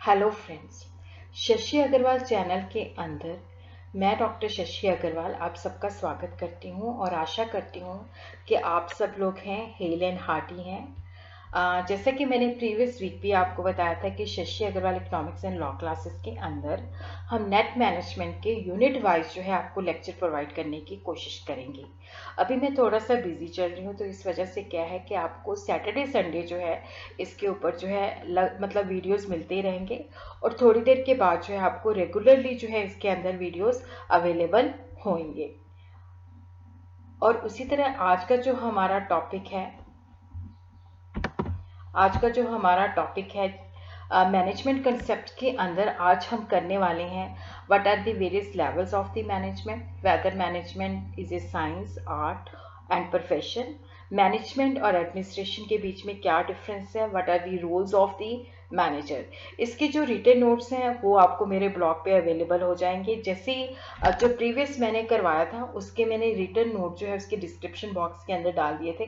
Hello friends, Shashi Agrawal channel के अंदर मैं डॉक्टर शशि अग्रवाल आप सबका स्वागत करती हूं और आशा करती हूं कि आप सब लोग हैं हेल एंड हार्टी हैं। जैसा कि मैंने प्रीवियस वीक भी आपको बताया था कि Shashi Agrawal economics and law classes के अंदर हम नेट मैनेजमेंट के यूनिट वाइज जो है आपको लेक्चर प्रोवाइड करने की कोशिश करेंगे। अभी मैं थोड़ा सा बिजी चल रही हूँ, तो इस वजह से क्या है कि आपको सैटरडे संडे जो है इसके ऊपर जो है मतलब वीडियोस मिलते ही रहेंगे और थोड़ी देर के बाद जो है आपको रेगुलरली जो है इसके अंदर वीडियोस अवेलेबल होंगे। और उसी तरह आज का जो हमारा टॉपिक है मैनेजमेंट कंसेप्ट के अंदर आज हम करने वाले हैं what are the various levels of the management, whether management is a science, art and profession. Management और एडमिनिस्ट्रेशन के बीच में क्या डिफरेंस है, what are the roles of the manager. इसके जो रिटन नोट्स हैं वो आपको मेरे ब्लॉग पे अवेलेबल हो जाएंगे। जैसे जो प्रीवियस मैंने करवाया था उसके मैंने रिटन नोट जो है उसके डिस्क्रिप्शन बॉक्स के अंदर डाल दिए थे।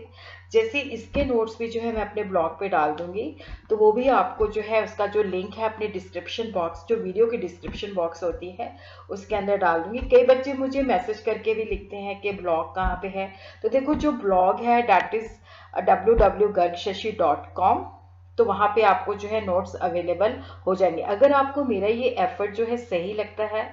जैसे इसके नोट्स भी जो है मैं अपने ब्लॉग पे डाल दूंगी, तो वो भी आपको जो है उसका जो लिंक है अपने डिस्क्रिप्शन बॉक्स, जो वीडियो की डिस्क्रिप्शन बॉक्स होती है उसके अंदर डाल दूंगी। कई बच्चे मुझे मैसेज करके भी लिखते हैं कि ब्लॉग कहाँ पे है, तो देखो जो ब्लॉग है डैट इज www.gargshashi.com, तो वहाँ पे आपको जो है नोट्स अवेलेबल हो जाएंगे। अगर आपको मेरा ये एफर्ट जो है सही लगता है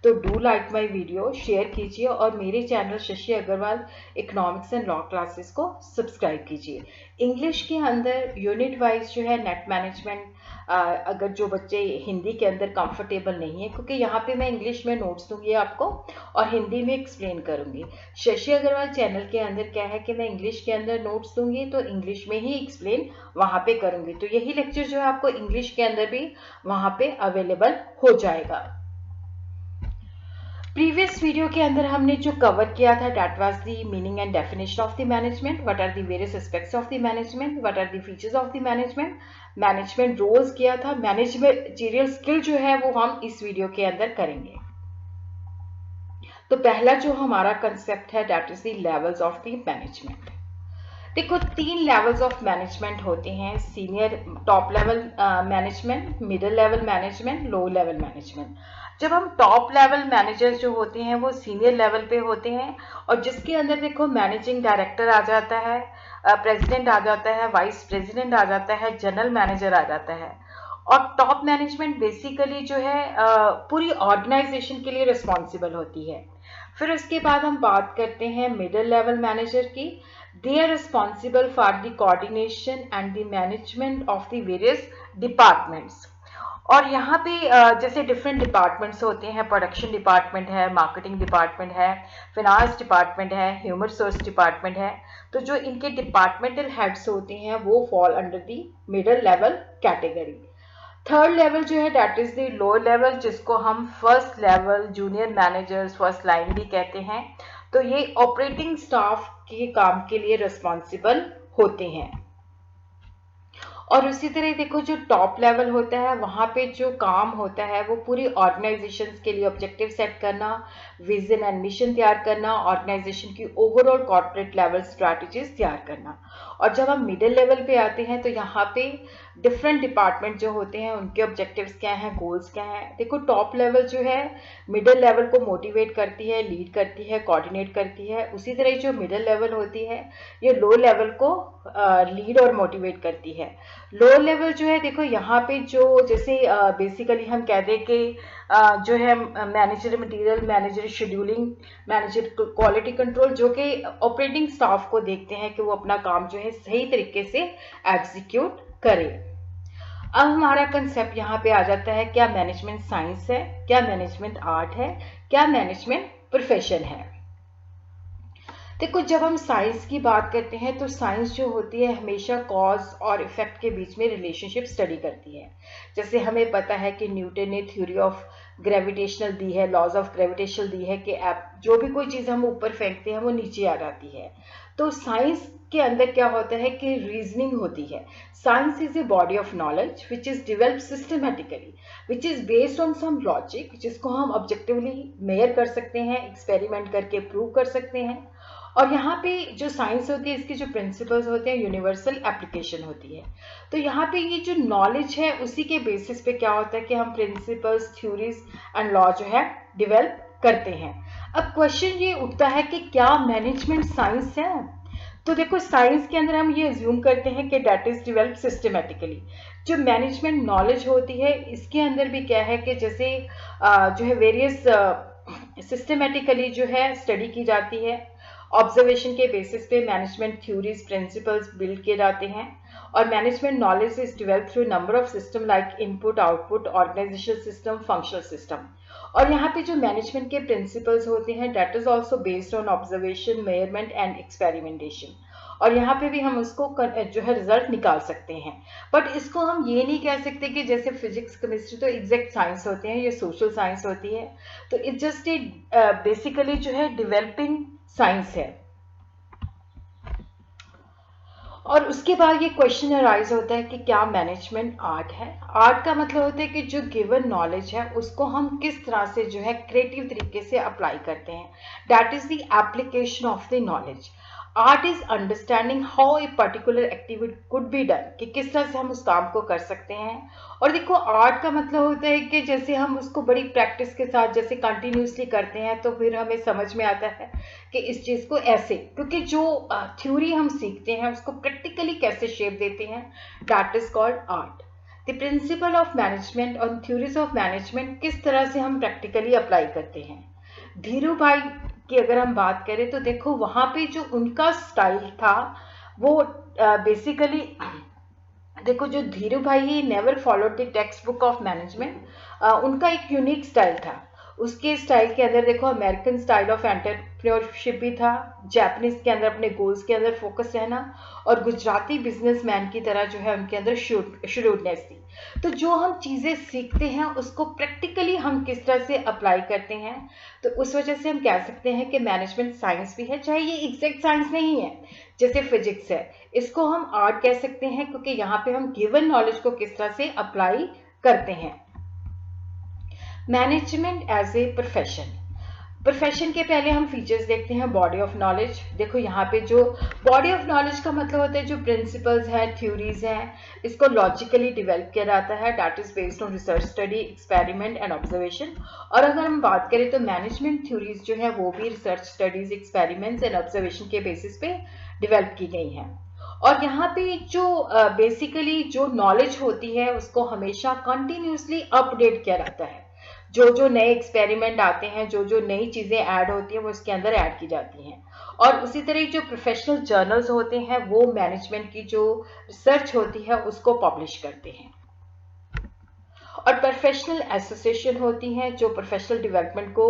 तो do like my video, share कीजिए और मेरे channel Shashi Agrawal economics and law classes को सब्सक्राइब कीजिए। इंग्लिश के अंदर यूनिट वाइज जो है नेट मैनेजमेंट, अगर जो बच्चे हिंदी के अंदर कंफर्टेबल नहीं है, क्योंकि यहाँ पे मैं इंग्लिश में नोट्स दूंगी आपको और हिंदी में एक्सप्लेन करूंगी। शशि अग्रवाल चैनल के अंदर क्या है कि मैं इंग्लिश के अंदर नोट्स दूंगी तो इंग्लिश में ही एक्सप्लेन वहाँ पे करूंगी, तो यही लेक्चर जो है आपको इंग्लिश के अंदर भी वहाँ पे अवेलेबल हो जाएगा। प्रीवियस वीडियो के अंदर हमने जो कवर किया था that was the meaning and definition of the management, what are the various aspects of the management, what are the features of the management, management roles किया था, मैनेजमेंटियल स्किल जो है वो हम इस वीडियो के अंदर करेंगे। तो पहला जो हमारा कंसेप्ट है that is the levels of the management. देखो 3 लेवल्स ऑफ मैनेजमेंट होते हैं, senior top level management, middle level management, low level management. जब हम टॉप लेवल मैनेजर जो होते हैं वो सीनियर लेवल पे होते हैं और जिसके अंदर देखो मैनेजिंग डायरेक्टर आ जाता है, प्रेसिडेंट आ जाता है, वाइस प्रेसिडेंट आ जाता है, जनरल मैनेजर आ जाता है। और टॉप मैनेजमेंट बेसिकली जो है पूरी ऑर्गेनाइजेशन के लिए रिस्पॉन्सिबल होती है। फिर उसके बाद हम बात करते हैं मिडिल लेवल मैनेजर की। They are responsible for the coordination and the management of the various departments. और यहाँ पे जैसे डिफरेंट डिपार्टमेंट्स होते हैं, प्रोडक्शन डिपार्टमेंट है, मार्केटिंग डिपार्टमेंट है, फिनांस डिपार्टमेंट है, ह्यूमन रिसोर्स डिपार्टमेंट है। तो जो इनके डिपार्टमेंटल हेड्स होते हैं वो fall under the middle level category. Third level जो है that is the lower level, जिसको हम first level junior managers, first line भी कहते हैं। तो ये ऑपरेटिंग स्टाफ के काम के लिए रिस्पॉन्सिबल होते हैं। और उसी तरह देखो जो टॉप लेवल होता है वहाँ पे जो काम होता है वो पूरी ऑर्गेनाइजेशन के लिए ऑब्जेक्टिव सेट करना, विजन एंड मिशन तैयार करना, ऑर्गेनाइजेशन की ओवरऑल कॉर्पोरेट लेवल स्ट्रैटेजीज तैयार करना। और जब हम मिडिल लेवल पे आते हैं तो यहाँ पे डिफरेंट डिपार्टमेंट जो होते हैं उनके ऑब्जेक्टिव्स क्या हैं, गोल्स क्या हैं। देखो टॉप लेवल जो है मिडिल लेवल को मोटिवेट करती है, लीड करती है, कोऑर्डिनेट करती है। उसी तरह जो मिडिल लेवल होती है ये लो लेवल को लीड और मोटिवेट करती है। लो लेवल जो है देखो यहाँ पे जो जैसे बेसिकली हम कह दें कि जो है manager material, manager scheduling, manager quality control, जो कि ऑपरेटिंग स्टाफ को देखते हैं कि वो अपना काम जो है सही तरीके से एग्जीक्यूट करे। अब हमारा कंसेप्ट यहाँ पे आ जाता है, क्या मैनेजमेंट साइंस है, क्या मैनेजमेंट आर्ट है, क्या मैनेजमेंट प्रोफेशन है। देखो जब हम साइंस की बात करते हैं तो साइंस जो होती है हमेशा कॉज और इफेक्ट के बीच में रिलेशनशिप स्टडी करती है। जैसे हमें पता है कि न्यूटन ने थ्योरी ऑफ ग्रेविटेशनल दी है, लॉज ऑफ ग्रेविटेशनल दी है कि जो भी कोई चीज़ हम ऊपर फेंकते हैं वो नीचे आ जाती है। तो साइंस के अंदर क्या होता है कि रीजनिंग होती है। Science is a body of knowledge which is develop systematically, which is based on some logic, जिसको हम ऑब्जेक्टिवली मेयर कर सकते हैं, एक्सपेरिमेंट करके प्रूव कर सकते हैं। और यहाँ पे जो साइंस होती है इसके जो प्रिंसिपल्स होते हैं यूनिवर्सल एप्लीकेशन होती है। तो यहाँ पे ये जो नॉलेज है उसी के बेसिस पे क्या होता है कि हम प्रिंसिपल्स, थ्योरीज एंड लॉ जो है डेवलप करते हैं। अब क्वेश्चन ये उठता है कि क्या मैनेजमेंट साइंस है? तो देखो साइंस के अंदर हम ये अज्यूम करते हैं कि डेट इज डेवलप सिस्टमेटिकली। जो मैनेजमेंट नॉलेज होती है इसके अंदर भी क्या है कि जैसे जो है वेरियस सिस्टमेटिकली जो है स्टडी की जाती है, ऑब्जर्वेशन के बेसिस पे मैनेजमेंट थ्योरीज प्रिंसिपल्स बिल्ड किए जाते हैं, और management knowledge is develop through number of system like input, output, organization system, functional system. और यहाँ पे जो मैनेजमेंट के प्रिंसिपल्स होते हैं that is also based on observation, measurement and experimentation, और यहाँ पे भी हम उसको जो है रिजल्ट निकाल सकते हैं। बट इसको हम ये नहीं कह सकते कि जैसे फिजिक्स, केमिस्ट्री तो एग्जैक्ट साइंस होते हैं, ये सोशल साइंस होती है, तो इट्स जस्ट ए बेसिकली जो है डेवलपिंग साइंस है। और उसके बाद ये क्वेश्चन अराइज होता है कि क्या मैनेजमेंट आर्ट है? आर्ट का मतलब होता है कि जो गिवन नॉलेज है उसको हम किस तरह से जो है क्रिएटिव तरीके से अप्लाई करते हैं, that is the application of the knowledge. Art is understanding how a particular activity could be done, कि किस तरह से हम उस काम को कर सकते हैं। और देखो आर्ट का मतलब होता है कि जैसे हम उसको बड़ी प्रैक्टिस के साथ जैसे कंटिन्यूसली करते हैं तो फिर हमें समझ में आता है कि इस चीज़ को ऐसे, क्योंकि जो थ्योरी हम सीखते हैं उसको प्रैक्टिकली कैसे शेप देते हैं, that is called art. The principle of management और थ्योरीज ऑफ मैनेजमेंट किस तरह से हम प्रैक्टिकली अप्लाई करते हैं। धीरू भाई की अगर हम बात करें तो देखो वहां पे जो उनका स्टाइल था वो बेसिकली देखो जो धीरू भाई he never followed the text book of management, उनका एक यूनिक स्टाइल था। उसके स्टाइल के अंदर देखो अमेरिकन स्टाइल ऑफ एंटरप्रेन्योरशिप भी था, जापानीज के अंदर अपने गोल्स के अंदर फोकस रहना, और गुजराती बिजनेसमैन की तरह जो है उनके अंदर शुरूडनेस थी। तो जो हम चीज़ें सीखते हैं उसको प्रैक्टिकली हम किस तरह से अप्लाई करते हैं, तो उस वजह से हम कह सकते हैं कि मैनेजमेंट साइंस भी है, चाहे ये एग्जैक्ट साइंस नहीं है जैसे फिजिक्स है, इसको हम आर्ट कह सकते हैं क्योंकि यहाँ पे हम गिवन नॉलेज को किस तरह से अप्लाई करते हैं। Management as a profession, profession के पहले हम फीचर्स देखते हैं बॉडी ऑफ नॉलेज। देखो यहाँ पे जो बॉडी ऑफ नॉलेज का मतलब होता है जो प्रिंसिपल्स हैं, थ्योरीज हैं, इसको लॉजिकली डेवलप किया जाता है, that is based on research, study, experiment and observation. और अगर हम बात करें तो मैनेजमेंट थ्योरीज जो है वो भी research, studies, experiments and observation के बेसिस पे डेवलप की गई हैं। और यहाँ पे जो बेसिकली जो नॉलेज होती है उसको हमेशा कंटिन्यूसली अपडेट किया जाता है, जो जो नए एक्सपेरिमेंट आते हैं, जो जो नई चीज़ें ऐड होती हैं वो इसके अंदर ऐड की जाती हैं। और उसी तरह जो प्रोफेशनल जर्नल्स होते हैं वो मैनेजमेंट की जो रिसर्च होती है उसको पब्लिश करते हैं। और प्रोफेशनल एसोसिएशन होती हैं जो प्रोफेशनल डेवलपमेंट को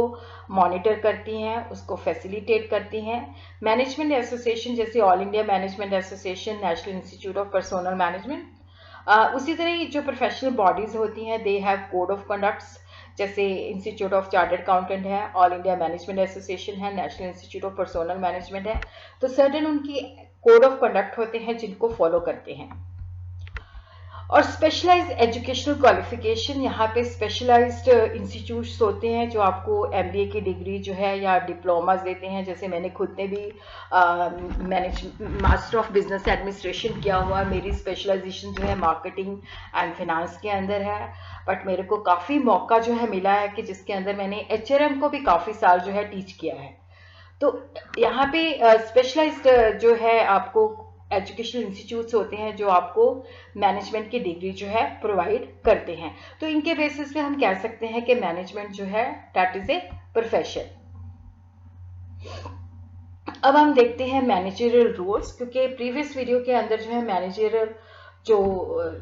मॉनिटर करती हैं, उसको फैसिलिटेट करती हैं। मैनेजमेंट एसोसिएशन जैसे all India management association, national institute of personal management. उसी तरह जो प्रोफेशनल बॉडीज होती हैं they have code of conducts, जैसे इंस्टीट्यूट ऑफ चार्टर्ड अकाउंटेंट है, ऑल इंडिया मैनेजमेंट एसोसिएशन है, national institute of personal management है। तो सर्टेन उनकी कोड ऑफ कंडक्ट होते हैं जिनको फॉलो करते हैं। और स्पेशलाइज्ड एजुकेशनल क्वालिफिकेशन, यहाँ पे स्पेशलाइज्ड इंस्टीट्यूट्स होते हैं जो आपको एमबीए की डिग्री जो है या डिप्लोमास देते हैं। जैसे मैंने खुद ने भी मास्टर ऑफ बिजनेस एडमिनिस्ट्रेशन किया हुआ, मेरी स्पेशलाइजेशन जो है मार्केटिंग एंड फिनांस के अंदर है, बट मेरे को काफ़ी मौका जो है मिला है कि जिसके अंदर मैंने एचआरएम को भी काफ़ी साल जो है टीच किया है। तो यहाँ पे स्पेशलाइज्ड जो है आपको एजुकेशनल इंस्टीट्यूट्स होते हैं जो आपको मैनेजमेंट की डिग्री जो है प्रोवाइड करते हैं। तो इनके बेसिस पे हम कह सकते हैं कि मैनेजमेंट जो है दैट इज ए प्रोफेशन। अब हम देखते हैं मैनेजरियल रोल्स, क्योंकि प्रीवियस वीडियो के अंदर जो है मैनेजरियल जो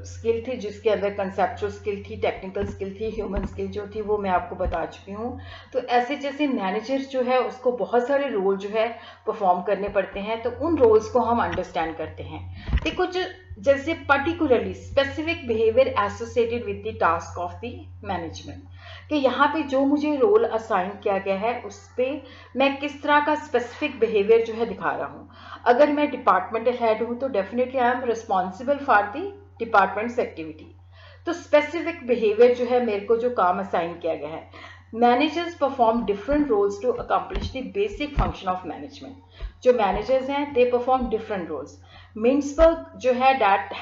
स्किल थी, जिसके अंदर कंसेप्चुअल स्किल थी, टेक्निकल स्किल थी, ह्यूमन स्किल जो थी वो मैं आपको बता चुकी हूँ। तो ऐसे जैसे मैनेजर जो है उसको बहुत सारे रोल जो है परफॉर्म करने पड़ते हैं, तो उन रोल्स को हम अंडरस्टैंड करते हैं। देखो जो जैसे particularly specific behaviour associated with the task of the management, कि यहाँ पे जो मुझे रोल असाइन किया गया है उस पर मैं किस तरह का स्पेसिफिक बिहेवियर जो है दिखा रहा हूँ। अगर मैं डिपार्टमेंटल हेड हूँ तो definitely I am responsible for the departments activity. तो स्पेसिफिक बिहेवियर जो है मेरे को जो काम असाइन किया गया है, managers perform different roles to accomplish the basic function of management. जो मैनेजर्स हैं they perform different roles. Mintzberg जो है that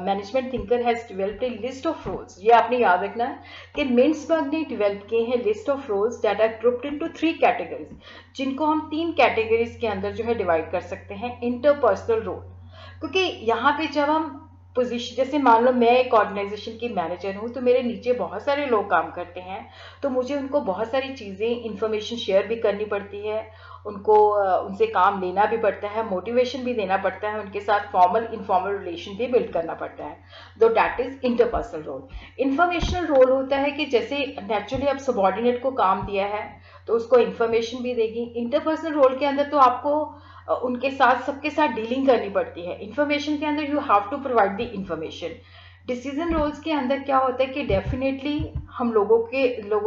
management thinker has developed a list of roles. ये आपने याद रखना है कि मिन्सबर्ग ने डेवलप किए हैं list of roles that are grouped into 3 categories, जिनको हम 3 कैटेगरीज के अंदर जो है डिवाइड कर सकते हैं. इंटरपर्सनल रोल, क्योंकि यहाँ पे जब हम पोजीशन, जैसे मान लो मैं एक ऑर्गेनाइजेशन की मैनेजर हूँ तो मेरे नीचे बहुत सारे लोग काम करते हैं, तो मुझे उनको बहुत सारी चीज़ें इंफॉर्मेशन शेयर भी करनी पड़ती है, उनको उनसे काम लेना भी पड़ता है, मोटिवेशन भी देना पड़ता है, उनके साथ फॉर्मल इनफॉर्मल रिलेशन भी बिल्ड करना पड़ता है. तो that is interpersonal role. Informational role होता है कि जैसे नेचुरली अब सबॉर्डिनेट को काम दिया है तो उसको इंफॉर्मेशन भी देगी. इंटरपर्सनल रोल के अंदर तो आपको उनके साथ सबके साथ डीलिंग करनी पड़ती है. इंफॉर्मेशन के अंदर you have to provide the information. Decision roles के अंदर क्या होता है कि डेफिनेटली हम लोगों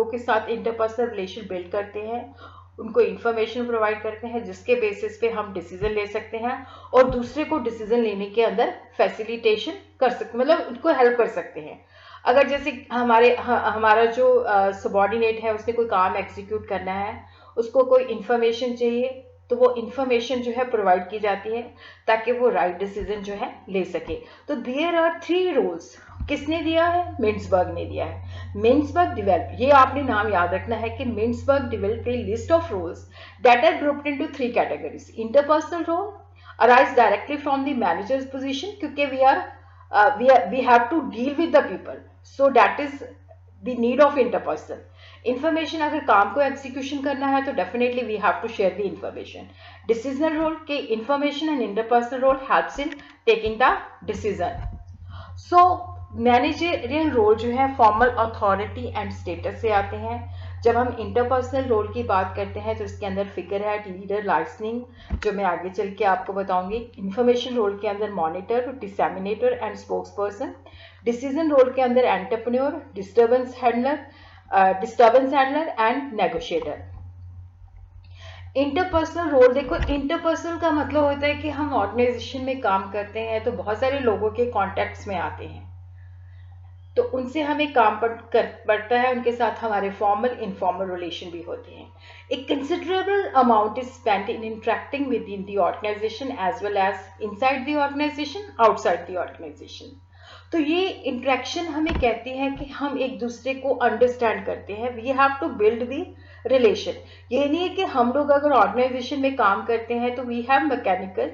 के साथ इंटरपर्सनल रिलेशन बिल्ड करते हैं, उनको इंफॉर्मेशन प्रोवाइड करते हैं जिसके बेसिस पे हम डिसीजन ले सकते हैं और दूसरे को डिसीजन लेने के अंदर फैसिलिटेशन कर सकते, मतलब उनको हेल्प कर सकते हैं. अगर जैसे हमारा जो सबॉर्डिनेट है उसने कोई काम एग्जीक्यूट करना है, उसको कोई इंफॉर्मेशन चाहिए तो वो इंफॉर्मेशन जो है प्रोवाइड की जाती है ताकि वो राइट डिसीजन जो है ले सके. तो देयर आर 3 रोल्स. किसने दिया है? मिन्सबर्ग ने दिया है. मिन्सबर्ग डेवलप, ये आपने नाम याद रखना है कि Mintzberg develop a list of roles that are grouped into 3 categories. Interpersonal role arise directly from the manager's position, क्योंकि we have to deal with the people, so that is the need of interpersonal. Information अगर काम को execution करना है तो definitely we have to share the information. Decisional role के information and interpersonal role helps in taking the decision. So managerial role जो है formal authority and status से आते हैं. जब हम इंटरपर्सनल रोल की बात करते हैं तो इसके अंदर फिगर हेड, लीडर, लाइसनिंग, जो मैं आगे चल के आपको बताऊंगी. इंफॉर्मेशन रोल के अंदर monitor, disseminator and spokes person. Decision role के अंदर entrepreneur, disturbance handler and negotiator. Interpersonal role, देखो इंटरपर्सनल का मतलब होता है कि हम ऑर्गेनाइजेशन में काम करते हैं तो बहुत सारे लोगों के कॉन्टेक्ट्स में आते हैं, तो उनसे हमें काम पड़ता है, उनके साथ हमारे फॉर्मल इनफॉर्मल रिलेशन भी होते हैं. A considerable amount is spent in interacting with in the organisation as well as inside the organisation, outside the organisation. तो ये इंटरेक्शन हमें कहती है कि हम एक दूसरे को अंडरस्टैंड करते हैं. We have to build the relation. ये नहीं है कि हम लोग अगर ऑर्गेनाइजेशन में काम करते हैं तो वी हैव मैकेनिकल,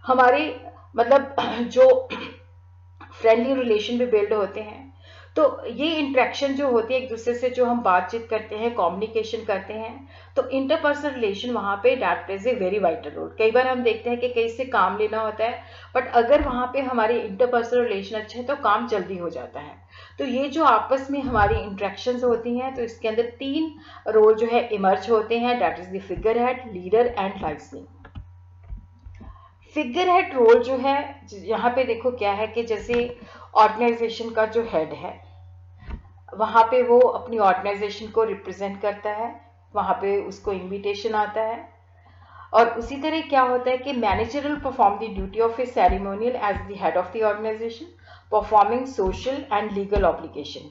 हमारे मतलब जो फ्रेंडली रिलेशन भी बिल्ड होते हैं. तो ये इंटरेक्शन जो होती है एक दूसरे से, जो हम बातचीत करते हैं, कम्युनिकेशन करते हैं, तो इंटरपर्सनल रिलेशन वहाँ पे that plays a very vital role. कई बार हम देखते हैं कि कहीं से काम लेना होता है, बट अगर वहाँ पे हमारी इंटरपर्सनल रिलेशन अच्छे हैं तो काम जल्दी हो जाता है. तो ये जो आपस में हमारी इंटरेक्शंस होती हैं तो इसके अंदर 3 रोल जो है इमर्ज होते हैं, that is the figure head, leader and liaisoning. Figure head role जो है यहाँ पे देखो क्या है कि जैसे ऑर्गेनाइजेशन का जो हेड है वहाँ पे वो अपनी ऑर्गेनाइजेशन को रिप्रेजेंट करता है, वहाँ पे उसको इनविटेशन आता है. और उसी तरह क्या होता है कि manager will perform the duty of a ceremonial as the head of the organization, performing social and legal obligation.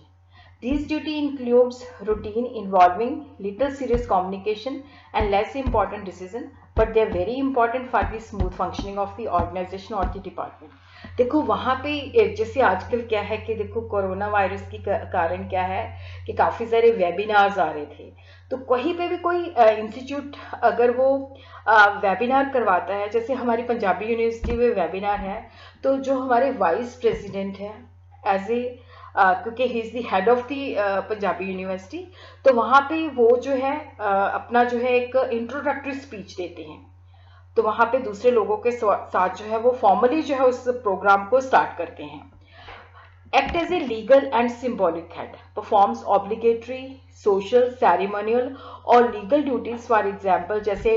These duty includes routine involving little serious communication and less important decision, but they are very important for the smooth functioning of the organization or the department. देखो वहाँ पे जैसे आजकल क्या है कि देखो corona virus के कारण क्या है कि काफ़ी सारे वेबिनार्स आ रहे थे, तो कहीं पे भी कोई इंस्टीट्यूट अगर वो वेबिनार करवाता है, जैसे हमारी पंजाबी यूनिवर्सिटी में वेबिनार है, तो जो हमारे वाइस प्रेसिडेंट हैं एज ए क्योंकि he is the head of the Punjabi university, तो वहाँ पे वो जो है अपना जो है एक इंट्रोडक्टरी स्पीच देते हैं. तो वहाँ पे दूसरे लोगों के साथ जो है वो फॉर्मली जो है उस प्रोग्राम को स्टार्ट करते हैं. Act as a legal and symbolic head, performs obligatory, social, ceremonial और legal duties. For example, जैसे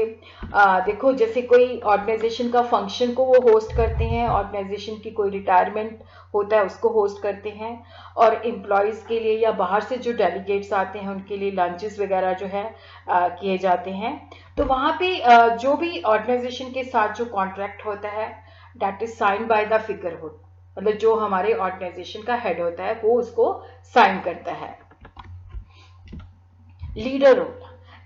देखो जैसे कोई ऑर्गेनाइजेशन का फंक्शन को वो होस्ट करते हैं, ऑर्गेनाइजेशन की कोई रिटायरमेंट होता है उसको होस्ट करते हैं, और एम्प्लॉयज़ के लिए या बाहर से जो डेलीगेट्स आते हैं उनके लिए लंचेस वगैरह जो है किए जाते हैं. तो वहाँ पे जो भी ऑर्गेनाइजेशन के साथ जो कॉन्ट्रैक्ट होता है that is sign by the figurehead, मतलब जो हमारे ऑर्गेनाइजेशन का हेड होता है वो उसको साइन करता है. लीडर रोल,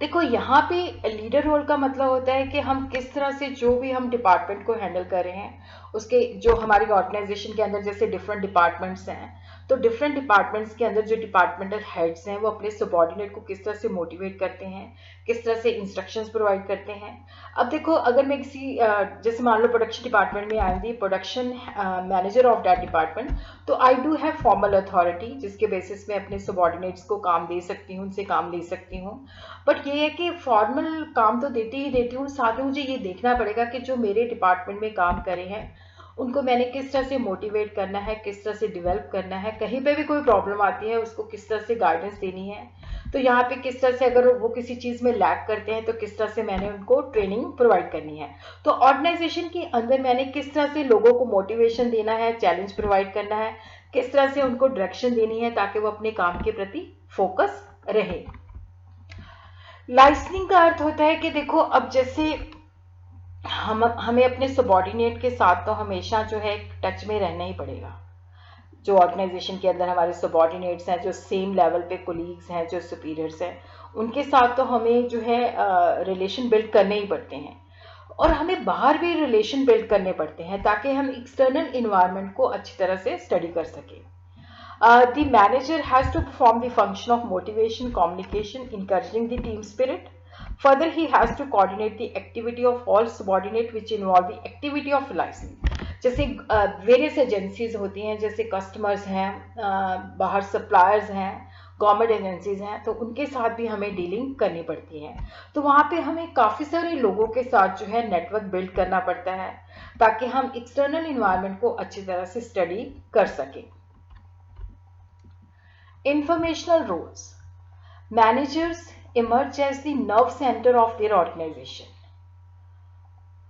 देखो यहाँ पे लीडर रोल का मतलब होता है कि हम किस तरह से जो भी हम डिपार्टमेंट को हैंडल कर रहे हैं, उसके जो हमारी ऑर्गेनाइजेशन के अंदर जैसे डिफरेंट डिपार्टमेंट्स हैं, तो डिफरेंट डिपार्टमेंट्स के अंदर जो डिपार्टमेंटल हेड्स हैं वो अपने सबॉर्डिनेट को किस तरह से मोटिवेट करते हैं, किस तरह से इंस्ट्रक्शंस प्रोवाइड करते हैं। अब देखो अगर मैं किसी जैसे मान लो प्रोडक्शन डिपार्टमेंट में I am the production manager of that department, तो I do have formal authority जिसके बेसिस में अपने सबॉर्डिनेट्स को काम दे सकती हूँ, उनसे काम ले सकती हूँ। बट ये है कि फॉर्मल काम तो देती ही देती हूँ, साथ में मुझे ये देखना पड़ेगा कि जो मेरे डिपार्टमेंट में काम करे हैं उनको मैंने किस तरह से मोटिवेट करना है, किस तरह से डेवलप करना है, कहीं पे भी कोई प्रॉब्लम आती है उसको किस तरह से गाइडेंस देनी है, तो यहाँ पे किस तरह से अगर वो किसी चीज़ में लैक करते हैं तो किस तरह से मैंने उनको ट्रेनिंग प्रोवाइड करनी है। तो ऑर्गेनाइजेशन के अंदर मैंने किस तरह से लोगों को मोटिवेशन देना है, चैलेंज प्रोवाइड करना है, किस तरह से उनको डायरेक्शन देनी है ताकि वो अपने काम के प्रति फोकस रहे। लाइसनिंग का अर्थ होता है कि देखो अब जैसे हमें अपने सबॉर्डिनेट के साथ तो हमेशा जो है टच में रहना ही पड़ेगा। जो ऑर्गेनाइजेशन के अंदर हमारे सबॉर्डिनेट्स हैं, जो सेम लेवल पे कोलीग्स हैं, जो सुपीरियर्स हैं, उनके साथ तो हमें जो है रिलेशन बिल्ड करने ही पड़ते हैं, और हमें बाहर भी रिलेशन बिल्ड करने पड़ते हैं ताकि हम एक्सटर्नल इन्वायरमेंट को अच्छी तरह से स्टडी कर सकें। The manager has to perform the function of motivation, communication, encouraging the team spirit. Further, he has to coordinate the activity of all subordinate which involve the activity of licensing. जैसे various agencies होती हैं, जैसे customers हैं, बाहर suppliers हैं, government agencies हैं, तो उनके साथ भी हमें डीलिंग करनी पड़ती है। तो वहाँ पे हमें काफ़ी सारे लोगों के साथ जो है नेटवर्क बिल्ड करना पड़ता है ताकि हम एक्सटर्नल इन्वायरमेंट को अच्छी तरह से स्टडी कर सकें। Informational roles. Managers emerge as the nerve center of their organization.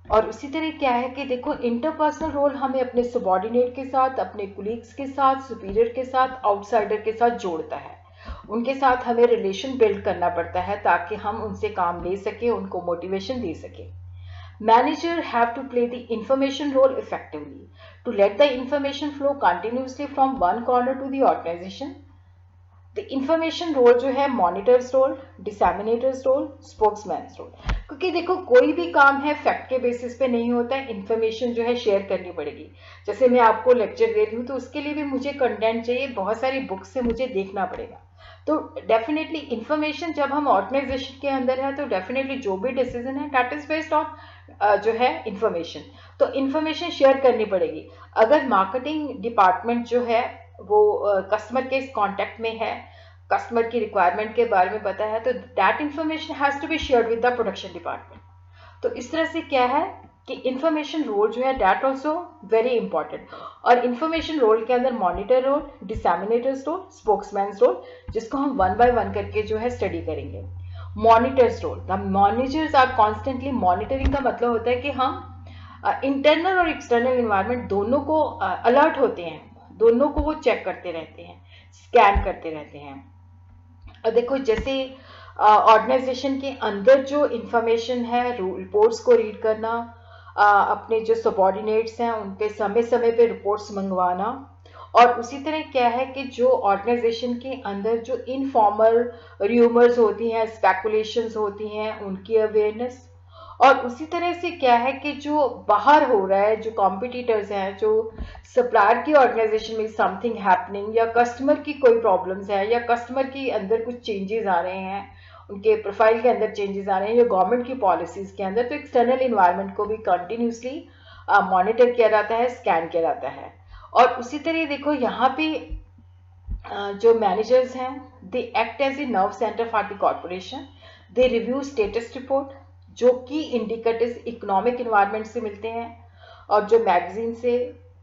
और उसी तरह क्या है कि देखो इंटरपर्सनल रोल हमें अपने सबॉर्डिनेट के साथ, अपने कुलीग्स के साथ, सुपीरियर के साथ, आउटसाइडर के साथ जोड़ता है। उनके साथ हमें रिलेशन बिल्ड करना पड़ता है ताकि हम उनसे काम ले सकें, उनको मोटिवेशन दे सकें। Manager have to play the information role effectively to let the information flow continuously from one corner to the organisation. The information role जो है monitors role, disseminators role, spokesman role, क्योंकि देखो कोई भी काम है फैक्ट के बेसिस पे नहीं होता है, इंफॉर्मेशन जो है शेयर करनी पड़ेगी। जैसे मैं आपको लेक्चर दे रही हूँ तो उसके लिए भी मुझे कंटेंट चाहिए, बहुत सारी बुक्स से मुझे देखना पड़ेगा। तो डेफिनेटली इंफॉर्मेशन जब हम ऑर्गेनाइजेशन के अंदर है तो डेफिनेटली जो भी डिसीजन है दैट इज बेस्ड ऑन जो है इंफॉर्मेशन, तो इंफॉर्मेशन शेयर करनी पड़ेगी। अगर मार्केटिंग डिपार्टमेंट जो है वो कस्टमर के कांटेक्ट में है, कस्टमर की रिक्वायरमेंट के बारे में पता है, तो that information has to be shared with the production department. तो इस तरह से क्या है कि इंफॉर्मेशन रोल जो है दैट ऑल्सो वेरी इंपॉर्टेंट। और इंफॉर्मेशन रोल के अंदर monitor role, disseminators role, spokesman role, जिसको हम वन बाय वन करके जो है स्टडी करेंगे। Monitors role, the monitors are constantly monitoring का मतलब होता है कि हम इंटरनल और एक्सटर्नल इन्वायरमेंट दोनों को अलर्ट होते हैं, दोनों को वो चेक करते रहते हैं, स्कैन करते रहते हैं। और देखो जैसे ऑर्गेनाइजेशन के अंदर जो इंफॉर्मेशन है, रिपोर्ट्स को रीड करना, अपने जो सबॉर्डिनेट्स हैं उनके समय समय पे रिपोर्ट्स मंगवाना, और उसी तरह क्या है कि जो ऑर्गेनाइजेशन के अंदर जो इनफॉर्मल र्यूमर्स होती हैं, स्पेकुलेशंस होती हैं, उनकी अवेयरनेस। और उसी तरह से क्या है कि जो बाहर हो रहा है, जो कॉम्पिटिटर्स हैं, जो सप्लायर की ऑर्गेनाइजेशन में समथिंग हैपनिंग, या कस्टमर की कोई प्रॉब्लम्स है, या कस्टमर की अंदर कुछ चेंजेस आ रहे हैं, उनके प्रोफाइल के अंदर चेंजेस आ रहे हैं, या गवर्नमेंट की पॉलिसीज के अंदर, तो एक्सटर्नल इन्वायरमेंट को भी कंटिन्यूसली मॉनिटर किया जाता है, स्कैन किया जाता है। और उसी तरह देखो यहाँ पे जो मैनेजर्स हैं they act as a nerve centre for the corporation. They review status report जो कि इंडिकेटर्स इकोनॉमिक इन्वायरमेंट से मिलते हैं, और जो मैगजीन से,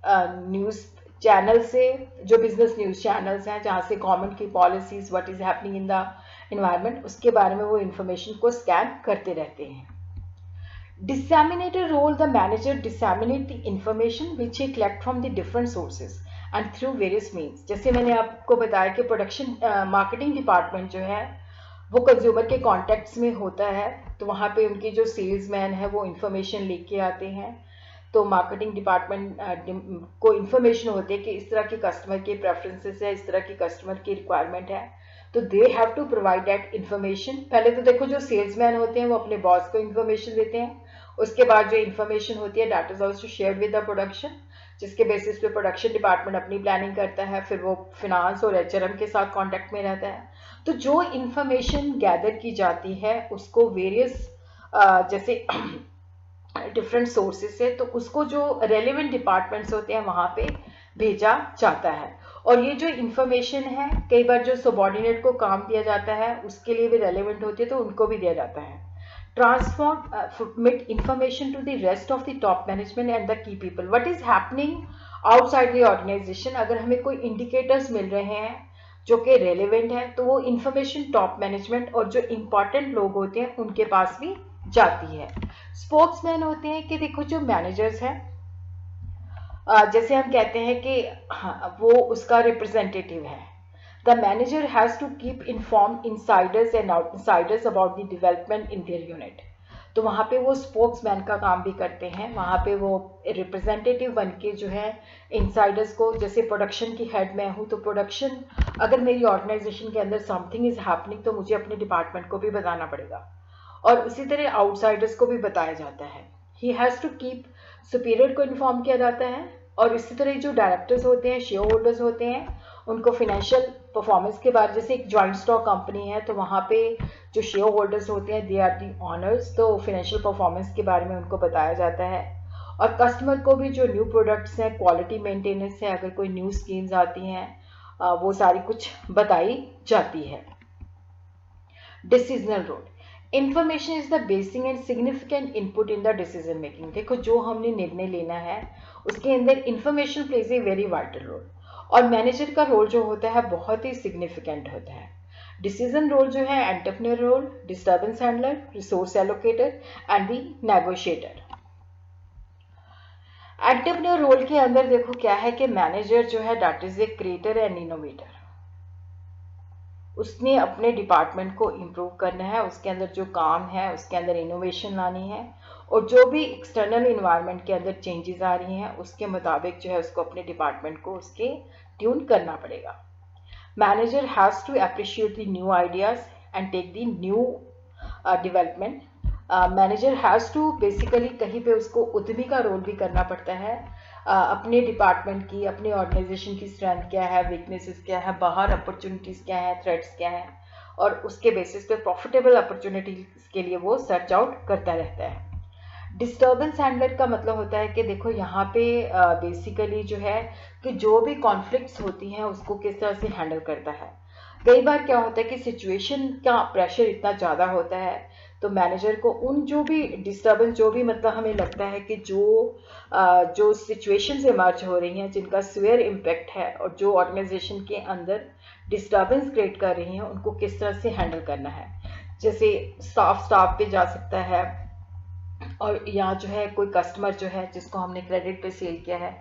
न्यूज़ चैनल से, जो बिजनेस न्यूज़ चैनल्स हैं जहाँ से गवर्नमेंट की policies, what is happening in the environment, उसके बारे में वो इंफॉर्मेशन को स्कैन करते रहते हैं। Disseminator role, the manager disseminate the information which he collect from the different sources and through various means। जैसे मैंने आपको बताया कि प्रोडक्शन मार्केटिंग डिपार्टमेंट जो है वो कंज्यूमर के कॉन्टेक्ट्स में होता है, तो वहाँ पे उनकी जो सेल्समैन है वो इंफॉर्मेशन लेके आते हैं। तो मार्केटिंग डिपार्टमेंट को इंफॉर्मेशन होती है कि इस तरह के कस्टमर के प्रेफरेंसेस है, इस तरह की कस्टमर की रिक्वायरमेंट है, तो they have to provide that information. पहले तो देखो जो सेल्समैन होते हैं वो अपने बॉस को इन्फॉर्मेशन देते हैं, उसके बाद जो इन्फॉर्मेशन होती है that is also shared with the production, जिसके बेसिस पे प्रोडक्शन डिपार्टमेंट अपनी प्लानिंग करता है, फिर वो फिनांस और एचआरएम के साथ कांटेक्ट में रहता है। तो जो इन्फॉर्मेशन गैदर की जाती है उसको वेरियस जैसे डिफरेंट सोर्सेज से, तो उसको जो रेलिवेंट डिपार्टमेंट्स होते हैं वहां पे भेजा जाता है। और ये जो इन्फॉर्मेशन है कई बार जो सबॉर्डिनेट को काम दिया जाता है उसके लिए भी रेलिवेंट होती है, तो उनको भी दिया जाता है। Transmit information to the rest of the top management and the key people. What is happening outside the organization? अगर हमें कोई इंडिकेटर्स मिल रहे हैं जो कि रेलिवेंट है तो वो इंफॉर्मेशन टॉप मैनेजमेंट और जो इंपॉर्टेंट लोग होते हैं उनके पास भी जाती है। स्पोक्समैन होते हैं कि देखो जो मैनेजर्स हैं, जैसे हम कहते हैं कि वो उसका रिप्रेजेंटेटिव है। The manager has to keep informed insiders and outsiders about the development in their unit. तो वहाँ पे वो स्पोक्समैन का काम भी करते हैं, वहाँ पे वो रिप्रेजेंटेटिव बन के जो है इंसाइडर्स को, जैसे प्रोडक्शन की हेड मैं हूँ तो प्रोडक्शन अगर मेरी ऑर्गेनाइजेशन के अंदर समथिंग इज हैपनिंग तो मुझे अपने डिपार्टमेंट को भी बताना पड़ेगा, और उसी तरह आउटसाइडर्स को भी बताया जाता है। He has to keep, superior को इन्फॉर्म किया जाता है, और इसी तरह जो डायरेक्टर्स होते हैं, शेयर होल्डर्स होते हैं, उनको फाइनेंशियल परफॉर्मेंस के बारे, जैसे एक जॉइंट स्टॉक कंपनी है तो वहाँ पे जो शेयर होल्डर्स होते हैं दे आर दी ऑनर्स, तो फाइनेंशियल परफॉर्मेंस के बारे में उनको बताया जाता है। और कस्टमर को भी जो न्यू प्रोडक्ट्स हैं, क्वालिटी मेंटेनेंस है, अगर कोई न्यू स्कीम्स आती हैं वो सारी कुछ बताई जाती है। Decisional role, information is the basic and significant input in the decision making. देखो जो हमने निर्णय लेना है उसके अंदर information plays a very vital role, और मैनेजर का रोल जो होता है बहुत ही सिग्निफिकेंट होता है। डिसीजन रोल जो है entrepreneur role, disturbance handler, resource allocator and the negotiator. Entrepreneur role के अंदर देखो क्या है कि मैनेजर जो है that is a creator and innovator. उसने अपने डिपार्टमेंट को इम्प्रूव करना है, उसके अंदर जो काम है उसके अंदर इनोवेशन लानी है, और जो भी एक्सटर्नल इन्वायरमेंट के अंदर चेंजेस आ रही हैं उसके मुताबिक जो है उसको अपने डिपार्टमेंट को उसके ट्यून करना पड़ेगा। Manager has to appreciate the new ideas and take the new development. Manager has to basically कहीं पे उसको उद्यमी का रोल भी करना पड़ता है, अपने डिपार्टमेंट की, अपने ऑर्गेनाइजेशन की स्ट्रेंथ क्या है, वीकनेसेस क्या है, बाहर अपॉर्चुनिटीज़ क्या है, थ्रेट्स क्या है, और उसके बेसिस पे प्रॉफिटेबल अपॉर्चुनिटीज़ के लिए वो सर्च आउट करता रहता है। डिस्टर्बेंस हैंडलर का मतलब होता है कि देखो यहाँ पे बेसिकली जो है कि जो भी कॉन्फ्लिक्ट्स होती हैं उसको किस तरह से हैंडल करता है। कई बार क्या होता है कि सिचुएशन का प्रेशर इतना ज़्यादा होता है तो मैनेजर को उन जो भी डिस्टर्बेंस, जो भी मतलब हमें लगता है कि जो सिचुएशंस इमर्ज हो रही हैं जिनका सीवियर इम्पैक्ट है और जो ऑर्गेनाइजेशन के अंदर डिस्टर्बेंस क्रिएट कर रही हैं उनको किस तरह से हैंडल करना है। जैसे स्टाफ पे जा सकता है, और यहाँ जो है कोई कस्टमर जो है जिसको हमने क्रेडिट पे सेल किया है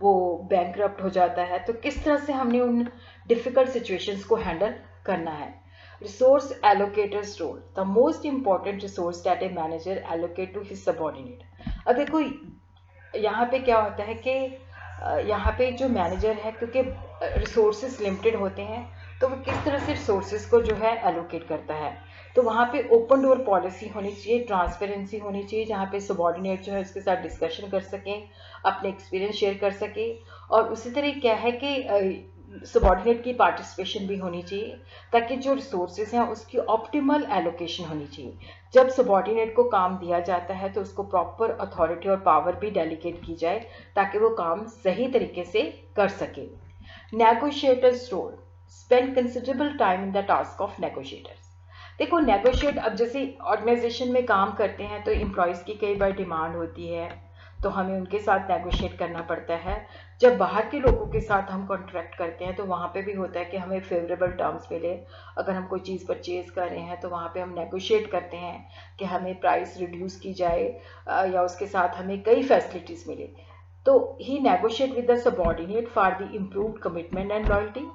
वो बैंकरप्ट हो जाता है, तो किस तरह से हमने उन डिफिकल्ट सिचुएशंस को हैंडल करना है। Resource allocators role, the most important resource that a manager allocate to his subordinate. अब देखो यहाँ पे क्या होता है कि यहाँ पे जो मैनेजर है, क्योंकि रिसोर्सेज लिमिटेड होते हैं तो वो किस तरह से रिसोर्सेज को जो है एलोकेट करता है। तो वहाँ पे ओपन डोर पॉलिसी होनी चाहिए, ट्रांसपेरेंसी होनी चाहिए, जहाँ पे सबॉर्डिनेट जो है उसके साथ डिस्कशन कर सकें, अपने एक्सपीरियंस शेयर कर सके, और उसी तरह क्या है कि सबॉर्डिनेट की पार्टिसिपेशन भी होनी चाहिए ताकि जो रिसोर्सेज हैं उसकी ऑप्टिमल एलोकेशन होनी चाहिए। जब सबॉर्डिनेट को काम दिया जाता है तो उसको प्रॉपर अथॉरिटी और पावर भी डेलीगेट की जाए ताकि वो काम सही तरीके से कर सके। Negotiators role, spend considerable time in the task of negotiators. देखो नेगोशिएट, अब जैसे ऑर्गेनाइजेशन में काम करते हैं तो एम्प्लॉयज़ की कई बार डिमांड होती है तो हमें उनके साथ नेगोशिएट करना पड़ता है। जब बाहर के लोगों के साथ हम कॉन्ट्रैक्ट करते हैं तो वहाँ पे भी होता है कि हमें फेवरेबल टर्म्स मिले। अगर हम कोई चीज़ परचेज़ कर रहे हैं तो वहाँ पे हम नेगोशिएट करते हैं कि हमें प्राइस रिड्यूस की जाए या उसके साथ हमें कई फैसिलिटीज़ मिले। तो he negotiate with the subordinate for the improved commitment and loyalty.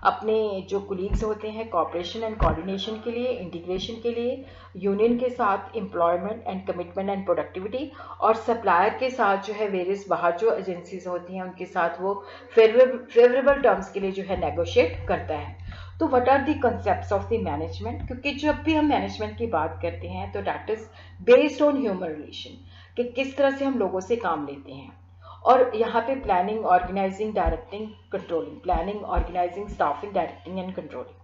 अपने जो कुलीग्स होते हैं कॉपरेशन एंड कोऑर्डिनेशन के लिए, इंटीग्रेशन के लिए, यूनियन के साथ employment and commitment and productivity, और सप्लायर के साथ जो है वेरियस बाहर जो एजेंसीज होती हैं उनके साथ वो फेवरेबल टर्म्स के लिए जो है नेगोशिएट करता है। तो what are the concepts of the management, क्योंकि जब भी हम मैनेजमेंट की बात करते हैं तो that is based on human relation, कि किस तरह से हम लोगों से काम लेते हैं। और यहाँ पे planning, organizing, directing, controlling, planning, organizing, staffing, directing and controlling.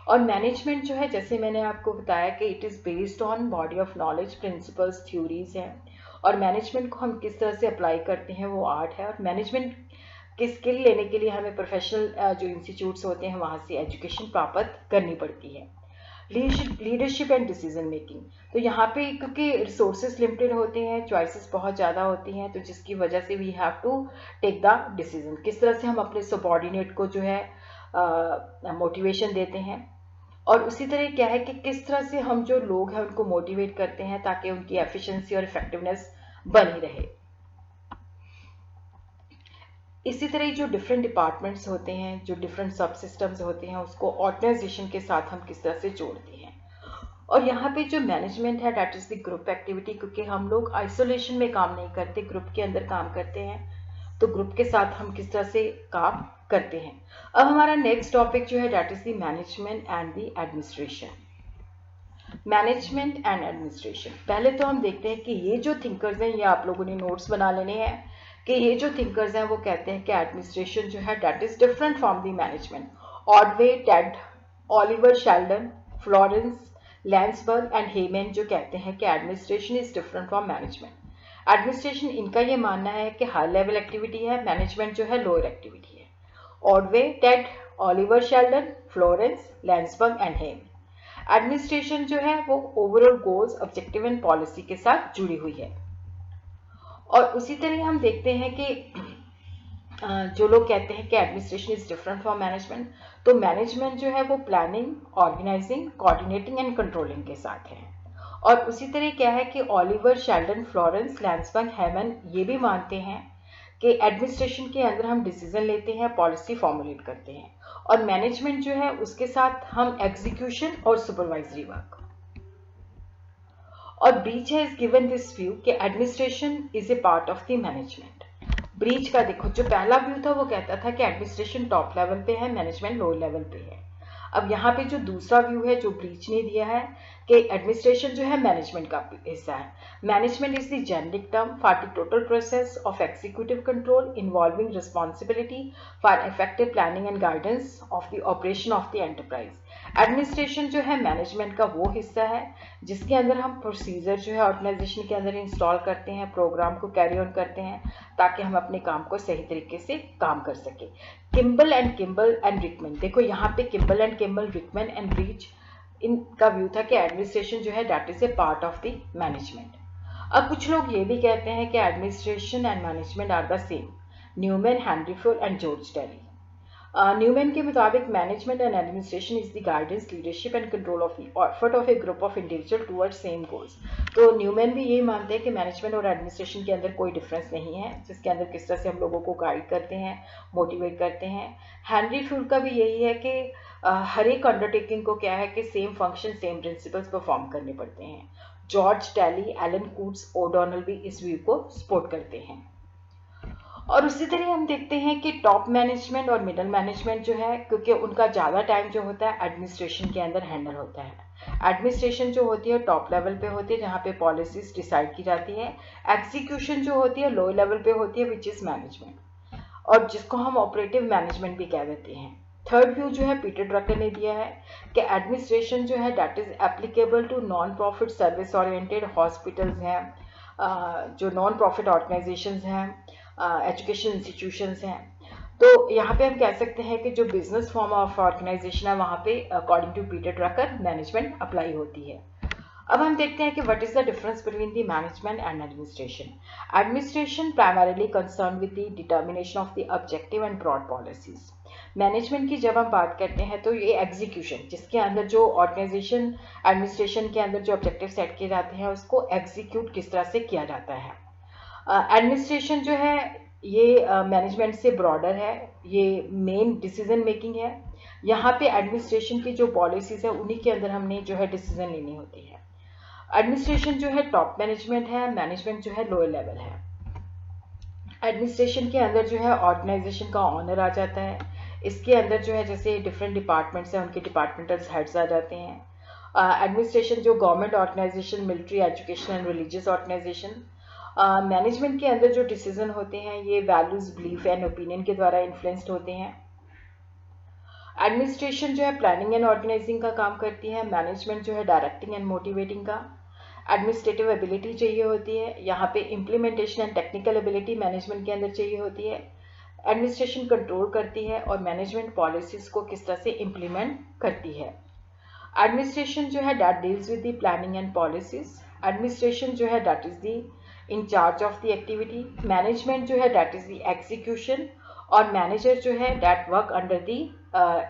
और मैनेजमेंट जो है, जैसे मैंने आपको बताया कि it is based on body of knowledge, principles, theories हैं। और मैनेजमेंट को हम किस तरह से अप्लाई करते हैं वो आर्ट है। और मैनेजमेंट की स्किल लेने के लिए हमें प्रोफेशनल जो इंस्टीट्यूट्स होते हैं वहाँ से एजुकेशन प्राप्त करनी पड़ती है। लीडरशिप एंड डिसीजन मेकिंग, तो यहाँ पे क्योंकि रिसोर्सेज लिमिटेड होते हैं, चॉइसेस बहुत ज़्यादा होती हैं, तो जिसकी वजह से we have to take the decision, किस तरह से हम अपने सबॉर्डिनेट को जो है मोटिवेशन देते हैं। और उसी तरह क्या है कि किस तरह से हम जो लोग हैं उनको मोटिवेट करते हैं ताकि उनकी एफिशिएंसी और इफेक्टिवनेस बनी रहे। इसी तरह जो डिफरेंट डिपार्टमेंट्स होते हैं, जो डिफरेंट सब सिस्टम्स होते हैं, उसको ऑर्गेनाइजेशन के साथ हम किस तरह से जोड़ते हैं। और यहाँ पे जो मैनेजमेंट है that is the group activity, क्योंकि हम लोग आइसोलेशन में काम नहीं करते, ग्रुप के अंदर काम करते हैं, तो ग्रुप के साथ हम किस तरह से काम करते हैं। अब हमारा नेक्स्ट टॉपिक जो है that is the management and the administration. Management and administration, पहले तो हम देखते हैं कि ये जो थिंकर्स हैं, ये आप लोगों ने नोट्स बना लेने हैं कि ये जो थिंकर्स हैं वो कहते हैं कि एडमिनिस्ट्रेशन जो है that is different from the management. Ordway, Tead, Oliver Sheldon, Florence, Lansburgh and Haimann जो कहते हैं कि administration is different from management. Administration, इनका ये मानना है कि हाई लेवल एक्टिविटी है, मैनेजमेंट जो है लोअर एक्टिविटी है। Ordway, Tead, Oliver Sheldon, Florence, Lansburgh and Haimann. Administration जो है वो overall goals, objective and policy के साथ जुड़ी हुई है। और उसी तरह हम देखते हैं कि जो लोग कहते हैं कि administration is different from management, तो मैनेजमेंट जो है वो planning, organizing, coordinating and controlling के साथ है। और उसी तरह क्या है कि Oliver, Sheldon, Florence, Lansburgh, Haimann ये भी मानते हैं कि एडमिनिस्ट्रेशन के अंदर हम डिसीजन लेते हैं, पॉलिसी फॉर्मुलेट करते हैं, और मैनेजमेंट जो है उसके साथ हम एग्जीक्यूशन और सुपरवाइजरी वर्क। और Brech has given this view कि administration is a part of the management. Brech का देखो, जो पहला व्यू था वो कहता था कि एडमिनिस्ट्रेशन टॉप लेवल पे है, मैनेजमेंट लोअर लेवल पे है। अब यहाँ पे जो दूसरा व्यू है जो ब्रीच ने दिया है कि एडमिनिस्ट्रेशन जो है मैनेजमेंट का हिस्सा है। Management is the generic term for the total process of executive control involving responsibility for effective planning and guidance of the operation of the enterprise. Administration जो है मैनेजमेंट का वो हिस्सा है जिसके अंदर हम प्रोसीजर जो है ऑर्गेनाइजेशन के अंदर इंस्टॉल करते हैं, प्रोग्राम को कैरी ऑन करते हैं ताकि हम अपने काम को सही तरीके से काम कर सके। किम्बल एंड रिकमैन, देखो यहाँ पे Kimball and Kimball, Rickman and Breach, इनका व्यू था कि एडमिनिस्ट्रेशन जो है that is a part of the management. अब कुछ लोग ये भी कहते हैं कि administration and management are the same. Newman, Henry Full and George Terry. Newman के मुताबिक management and administration is the guidance, leadership and control of the effort of a group of individual towards same goals. तो Newman भी यही मानते हैं कि management और administration के अंदर कोई डिफरेंस नहीं है, जिसके अंदर किस तरह से हम लोगों को गाइड करते हैं, मोटिवेट करते हैं। हेनरी फुल का भी यही है कि हर एक अंडरटेकिंग को क्या है कि same function, same principles perform करने पड़ते हैं। George tally, Elon Koontz, O'Donnell भी इस व्यू को सपोर्ट करते हैं। और उसी तरह हम देखते हैं कि टॉप मैनेजमेंट और मिडल मैनेजमेंट जो है, क्योंकि उनका ज़्यादा टाइम जो होता है एडमिनिस्ट्रेशन के अंदर हैंडल होता है। एडमिनिस्ट्रेशन जो होती है टॉप लेवल पे होती है जहाँ पे पॉलिसीज डिसाइड की जाती है। एग्जीक्यूशन जो होती है लो लेवल पे होती है विच इज़ मैनेजमेंट, और जिसको हम ऑपरेटिव मैनेजमेंट भी कह देते हैं। थर्ड व्यू जो है पीटर ड्रकर ने दिया है कि एडमिनिस्ट्रेशन जो है that is applicable to non profit service oriented hospitals हैं, जो नॉन प्रॉफिट ऑर्गेनाइजेशंस हैं, एजुकेशन इंस्टीट्यूशंस हैं। तो यहाँ पे हम कह सकते हैं कि जो बिजनेस फॉर्म ऑफ ऑर्गेनाइजेशन है वहाँ पे according to Peter Drucker management apply होती है। अब हम देखते हैं कि what is the difference between the management and administration. Administration primarily concern with the determination of the objective and broad policies. Management की जब हम बात करते हैं तो ये एग्जीक्यूशन, जिसके अंदर जो ऑर्गेनाइजेशन एडमिनिस्ट्रेशन के अंदर जो ऑब्जेक्टिव सेट किए जाते हैं उसको एग्जीक्यूट किस तरह से किया जाता है। एडमिनिस्ट्रेशन जो है ये मैनेजमेंट से ब्रॉडर है, ये मेन डिसीजन मेकिंग है। यहाँ पे एडमिनिस्ट्रेशन की जो पॉलिसीज है उन्हीं के अंदर हमने जो है डिसीजन लेनी होती है। एडमिनिस्ट्रेशन जो है टॉप मैनेजमेंट है, मैनेजमेंट जो है लोअर लेवल है। एडमिनिस्ट्रेशन के अंदर जो है ऑर्गेनाइजेशन का ऑनर आ जाता है, इसके अंदर जो है जैसे डिफरेंट डिपार्टमेंट्स हैं, उनके डिपार्टमेंटल हेड्स आ जाते हैं। एडमिनिस्ट्रेशन जो government organization, military, education and religious organization. Management के अंदर जो डिसीजन होते हैं ये वैल्यूज, बिलीफ एंड ओपिनियन के द्वारा इन्फ्लुएंस्ड होते हैं। एडमिनिस्ट्रेशन जो है प्लानिंग एंड ऑर्गेनाइजिंग का काम करती है। मैनेजमेंट जो है डायरेक्टिंग एंड मोटिवेटिंग का। एडमिनिस्ट्रेटिव एबिलिटी चाहिए होती है, यहाँ पे implementation and technical ability management के अंदर चाहिए होती है। एडमिनिस्ट्रेशन कंट्रोल करती है और मैनेजमेंट पॉलिसीज को किस तरह से इम्प्लीमेंट करती है। एडमिनिस्ट्रेशन जो है that deals with the planning and policies. Administration जो है that is the in charge of the activity. Management जो है दैट इज द एग्जीक्यूशन, और मैनेजर जो है that work under the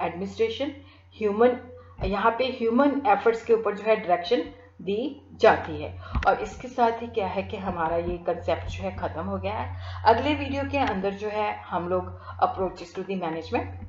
administration. Human, यहाँ पे ह्यूमन एफर्ट्स के ऊपर जो है डायरेक्शन दी जाती है। और इसके साथ ही क्या है कि हमारा ये कंसेप्ट जो है ख़त्म हो गया है। अगले वीडियो के अंदर जो है हम लोग अप्रोचेस टू द मैनेजमेंट